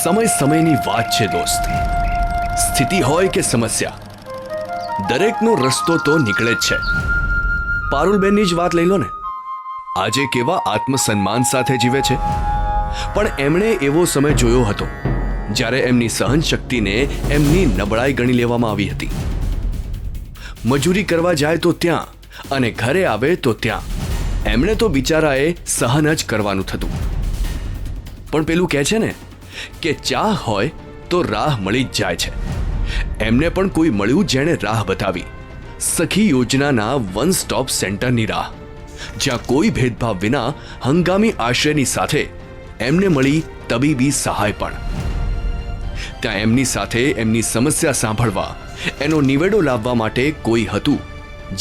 સમય સમયની વાત છે દોસ્ત. સ્થિતિ હોય કે સમસ્યા, દરેકનો રસ્તો તો નીકળે જ છે. પારુલબેનની જ વાત લઈ લો ને. આજે કેવા આત્મસન્માન સાથે જીવે છે, પણ એમણે એવો સમય જોયો હતો જ્યારે એમની સહનશક્તિને એમની નબળાઈ ગણી લેવામાં આવી હતી. મજૂરી કરવા જાય તો ત્યાં અને ઘરે આવે તો ત્યાં એમણે તો બિચારાએ સહન જ કરવાનું થતું. પણ પેલું કહે છે ને કે ચાહ હોય તો રાહ મળી જ જાય છે. એમને પણ કોઈ મળ્યું જેણે રાહ બતાવી. સખી યોજનાના વન સ્ટોપ સેન્ટરની રાહ, જ્યાં કોઈ ભેદભાવ વિના હંગામી આશ્રયની સાથે એમને મળી તબીબી સહાય પણ. ત્યાં એમની સાથે એમની સમસ્યા સાંભળવા, એનો નિવેડો લાવવા માટે કોઈ હતું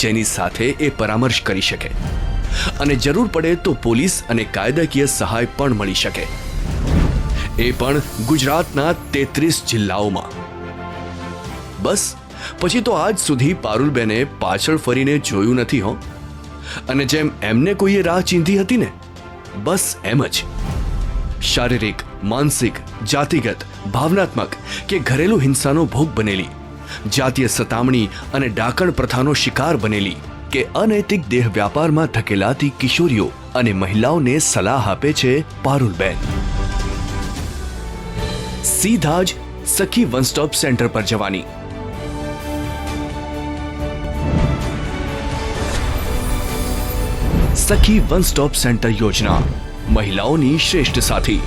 જેની સાથે એ પરામર્શ કરી શકે, અને જરૂર પડે તો પોલીસ અને કાયદાકીય સહાય પણ મળી શકે. એ પણ ગુજરાતના 33 જિલ્લાઓમાં. બસ પછી તો આજ સુધી પારુલબેને પાછળ ફરીને જોયું નથી હો. અને જેમ એમને કોઈએ રાહ ચીંધી હતી ને, બસ એમ જ શારીરિક, માનસિક, જાતિગત, ભાવનાત્મક કે ઘરેલુ હિંસાનો ભોગ બનેલી, જાતીય સતામણી અને ડાકણ પ્રથાનો શિકાર બનેલી કે અનૈતિક દેહ વ્યાપારમાં ધકેલાતી કિશોરીઓ અને મહિલાઓને સલાહ આપે છે પારુલબેન. સીધા જ સખી વન સ્ટોપ સેન્ટર પર જવાની. સખી વન સ્ટોપ સેન્ટર યોજના, મહિલાઓની શ્રેષ્ઠ સાથી.